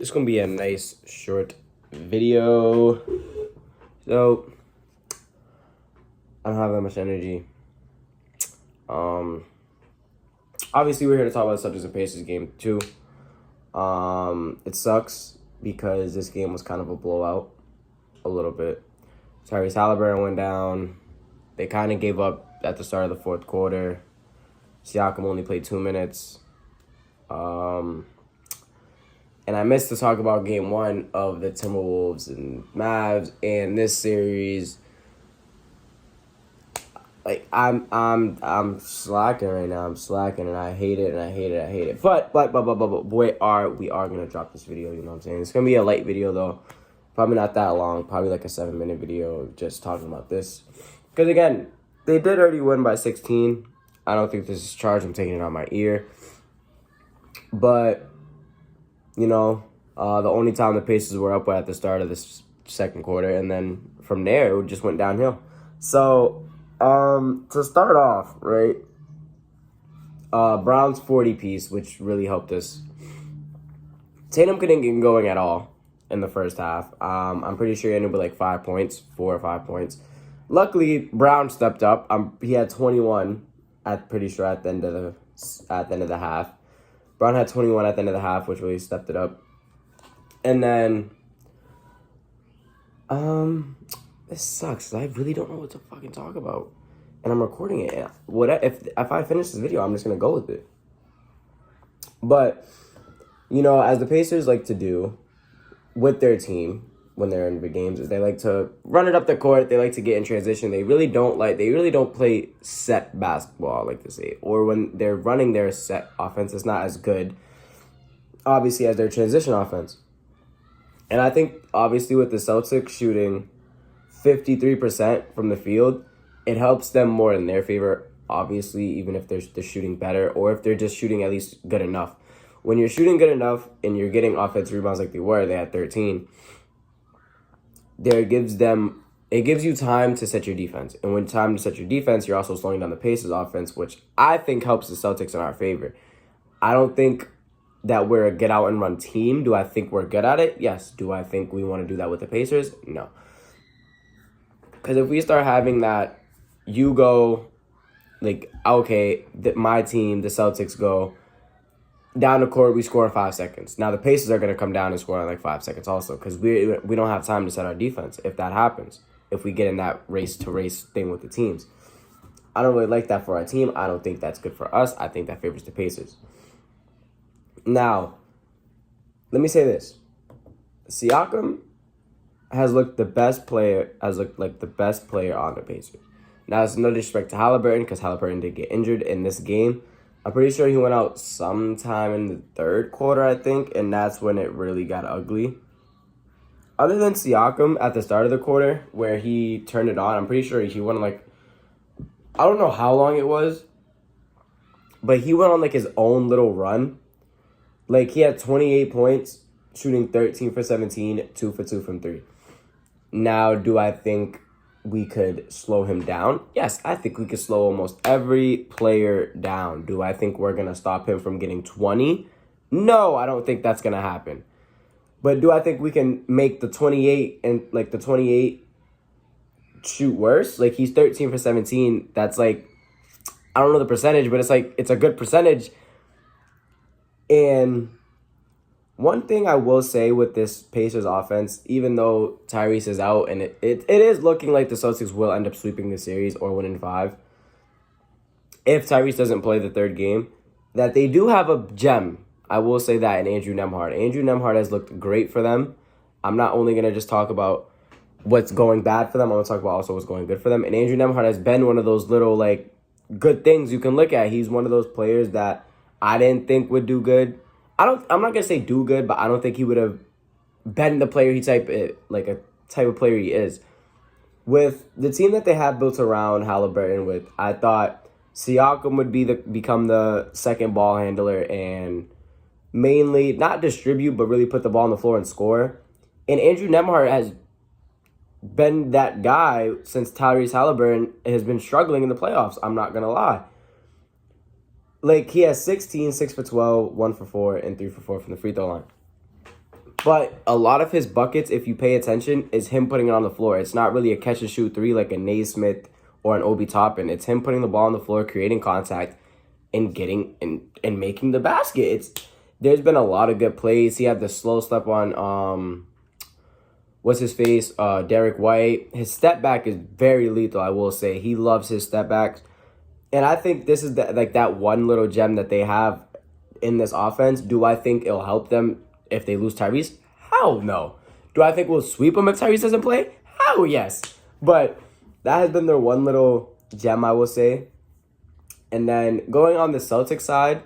This is gonna be a nice short video. So I don't have that much energy. Obviously we're here to talk about the Celtics and Pacers game too. It sucks because this game was kind of a blowout a little bit. Tyrese Halliburton went down. They kind of gave up at the start of the fourth quarter. Siakam only played 2 minutes. And I missed to talk about game one of the Timberwolves and Mavs and this series. Like I'm slacking right now. I'm slacking and I hate it. But we are gonna drop this video, you know what I'm saying? It's gonna be a light video though. Probably not that long, probably like a 7-minute video just talking about this. Because again, they did already win by 16. I don't think this is charged. I'm taking it on my ear. But you know, the only time the Pacers were up at the start of this second quarter, and then from there it just went downhill. So, to start off, right, Brown's 40 piece, which really helped us. Tatum couldn't get going at all in the first half. I'm pretty sure he ended with like 5 points, 4 or 5 points. Luckily, Brown stepped up. He had 21 at the end of the half. Brown had 21 at the end of the half, which really stepped it up. And then, this sucks, 'cause I really don't know what to fucking talk about. And I'm recording it. If I finish this video, I'm just going to go with it. But, you know, as the Pacers like to do with their team when they're in big games, is they like to run it up the court. They like to get in transition. They really don't play set basketball, like to say. Or when they're running their set offense, it's not as good, obviously, as their transition offense. And I think, obviously, with the Celtics shooting 53% from the field, it helps them more in their favor, obviously, even if they're shooting better or if they're just shooting at least good enough. When you're shooting good enough and you're getting offensive rebounds like they had 13, it gives you time to set your defense. And when time to set your defense, you're also slowing down the Pacers offense, which I think helps the Celtics in our favor. I don't think that we're a get out and run team. Do I think we're good at it? Yes. Do I think we want to do that with the Pacers? No. Because if we start having that, you go, like, okay, my team, the Celtics, go down the court, we score in 5 seconds. Now, the Pacers are going to come down and score in like 5 seconds also, because we don't have time to set our defense if that happens, if we get in that race-to-race thing with the teams. I don't really like that for our team. I don't think that's good for us. I think that favors the Pacers. Now, let me say this. Siakam has looked like the best player on the Pacers. Now, it's no disrespect to Halliburton, because Halliburton did get injured in this game. I'm pretty sure he went out sometime in the third quarter, I think, and that's when it really got ugly. Other than Siakam at the start of the quarter, where he turned it on, I'm pretty sure he went like, I don't know how long it was, but he went on like his own little run. Like, he had 28 points, shooting 13 for 17, 2 for 2 from 3. Now, do I think we could slow him down? Yes, I think we could slow almost every player down. Do I think we're going to stop him from getting 20? No, I don't think that's going to happen. But do I think we can make the 28 shoot worse? Like, he's 13 for 17. That's like, I don't know the percentage, but it's a good percentage. And one thing I will say with this Pacers offense, even though Tyrese is out and it is looking like the Celtics will end up sweeping the series or winning 5, if Tyrese doesn't play the third game, that they do have a gem. I will say that in Andrew Nembhard. Andrew Nembhard has looked great for them. I'm not only going to just talk about what's going bad for them, I'm going to talk about also what's going good for them. And Andrew Nembhard has been one of those little, like, good things you can look at. He's one of those players that I didn't think would do good. I'm not gonna say do good, but I don't think he would have been the player a type of player he is. With the team that they have built around Halliburton with, I thought Siakam would become the second ball handler and mainly not distribute, but really put the ball on the floor and score. And Andrew Nembhard has been that guy since Tyrese Halliburton has been struggling in the playoffs. I'm not gonna lie. Like, he has 16, 6 for 12, 1 for 4, and 3 for 4 from the free throw line. But a lot of his buckets, if you pay attention, is him putting it on the floor. It's not really a catch and shoot three like a Naismith or an Obi Toppin. It's him putting the ball on the floor, creating contact, and getting and making the basket. There's been a lot of good plays. He had the slow step on what's his face? Derek White. His step back is very lethal, I will say. He loves his step backs. And I think this is that one little gem that they have in this offense. Do I think it'll help them if they lose Tyrese? Hell no. Do I think we'll sweep them if Tyrese doesn't play? Hell yes. But that has been their one little gem, I will say. And then going on the Celtics side,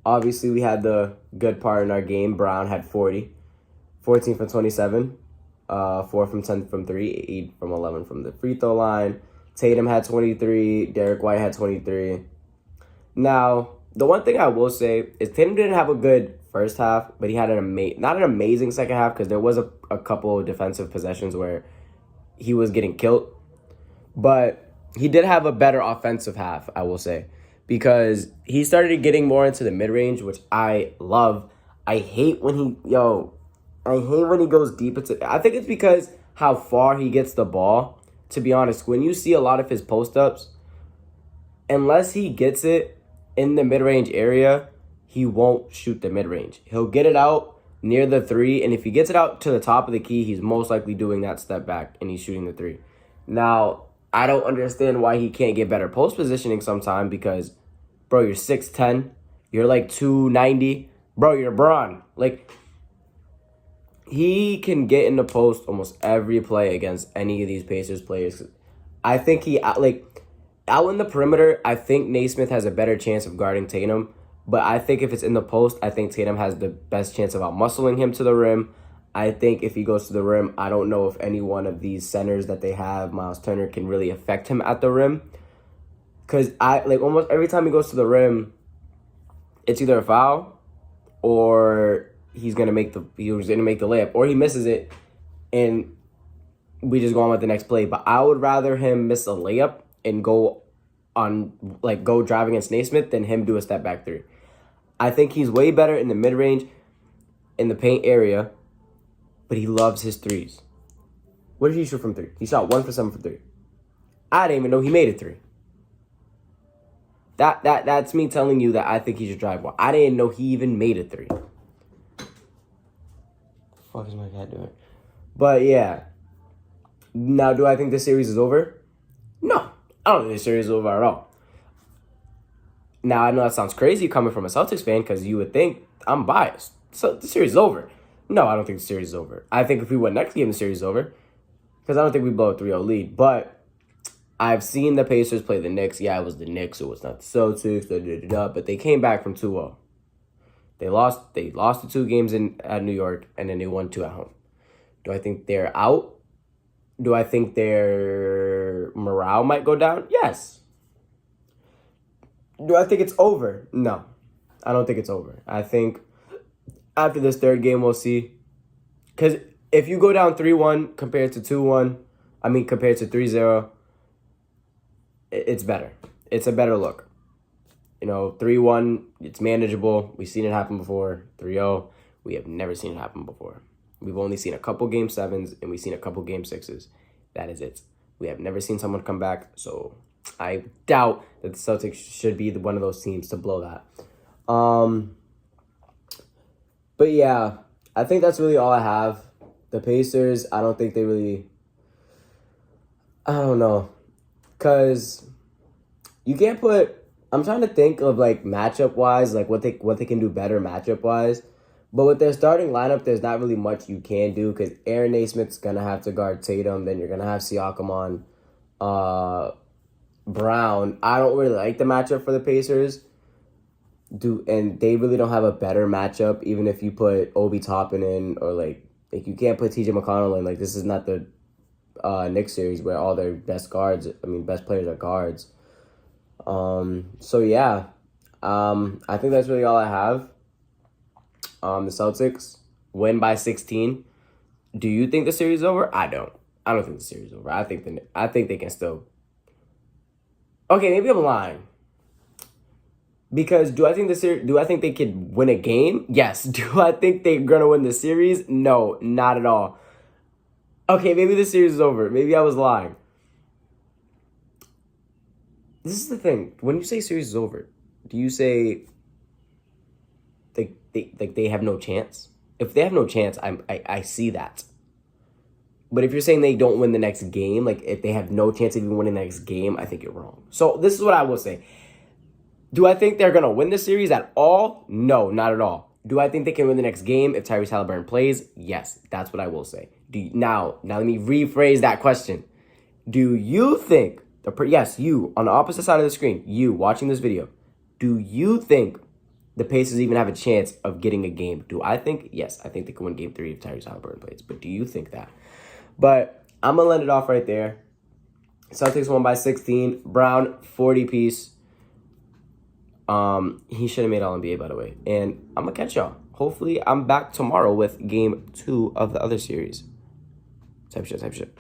obviously we had the good part in our game. Brown had 40, 14 from 27, 4 from 10 from 3, 8 from 11 from the free throw line. Tatum had 23, Derek White had 23. Now, the one thing I will say is Tatum didn't have a good first half, but he had not an amazing second half because there was a couple of defensive possessions where he was getting killed. But he did have a better offensive half, I will say, because he started getting more into the mid-range, which I love. I hate when he goes deep into. I think it's because how far he gets the ball. To be honest, when you see a lot of his post-ups, unless he gets it in the mid-range area, he won't shoot the mid-range. He'll get it out near the 3, and if he gets it out to the top of the key, he's most likely doing that step back, and he's shooting the 3. Now, I don't understand why he can't get better post positioning sometime because, bro, you're 6'10", you're like 290, bro, you're Braun. Like, he can get in the post almost every play against any of these Pacers players. I think out in the perimeter, I think Naismith has a better chance of guarding Tatum. But I think if it's in the post, I think Tatum has the best chance of out-muscling him to the rim. I think if he goes to the rim, I don't know if any one of these centers that they have, Miles Turner, can really affect him at the rim. Because almost every time he goes to the rim, it's either a foul or he's gonna make the layup, or he misses it and we just go on with the next play. But I would rather him miss a layup and go drive against Naismith than him do a step back 3. I think he's way better in the mid range, in the paint area, but he loves his threes. What did he shoot from 3? He shot 1 for 7 from 3. I didn't even know he made a 3. That's me telling you that I think he should drive one. I didn't know he even made a 3. What the fuck is my cat doing? But yeah. Now, do I think this series is over? No. I don't think this series is over at all. Now, I know that sounds crazy coming from a Celtics fan because you would think I'm biased. So the series is over. No, I don't think the series is over. I think if we win next game, the series is over. Because I don't think we blow a 3-0 lead. But I've seen the Pacers play the Knicks. Yeah, it was the Knicks. It was not the Celtics. But they came back from 2-0. They lost the 2 games at New York, and then they won 2 at home. Do I think they're out? Do I think their morale might go down? Yes. Do I think it's over? No. I don't think it's over. I think after this third game, we'll see. Because if you go down 3-1 compared to 2-1, compared to 3-0, it's better. It's a better look. 3-1, it's manageable. We've seen it happen before. 3-0, we have never seen it happen before. We've only seen a couple Game 7s, and we've seen a couple Game 6s. That is it. We have never seen someone come back, so I doubt that the Celtics should be one of those teams to blow that. But yeah, I think that's really all I have. The Pacers, I don't think they really... I don't know. Because you can't put... I'm trying to think of, matchup-wise, what they can do better matchup-wise. But with their starting lineup, there's not really much you can do because Aaron Naismith's going to have to guard Tatum. Then you're going to have Siakam on Brown. I don't really like the matchup for the Pacers. And they really don't have a better matchup, even if you put Obi Toppin in or, you can't put TJ McConnell in. This is not the Knicks series where all their best players are guards. So, yeah. I think that's really all I have. The Celtics win by 16. Do you think the series is over? I don't. I don't think the series is over. I think they can still. Okay, maybe I'm lying. Because do I think do I think they could win a game? Yes. Do I think they're gonna win the series? No, not at all. Okay, maybe the series is over. Maybe I was lying. This is the thing. When you say series is over, do you say they have no chance? If they have no chance, I see that. But if you're saying they don't win the next game, like if they have no chance of even winning the next game, I think you're wrong. So this is what I will say. Do I think they're going to win the series at all? No, not at all. Do I think they can win the next game if Tyrese Halliburton plays? Yes, that's what I will say. Now let me rephrase that question. Do you think, yes, you, on the opposite side of the screen, you watching this video, do you think the Pacers even have a chance of getting a game? Do I think? Yes, I think they can win game 3 if Tyrese Halliburton plays. But do you think that? But I'm going to let it off right there. Celtics won by 16. Brown, 40-piece. He should have made All-NBA, by the way. And I'm going to catch y'all. Hopefully, I'm back tomorrow with game 2 of the other series. Type shit.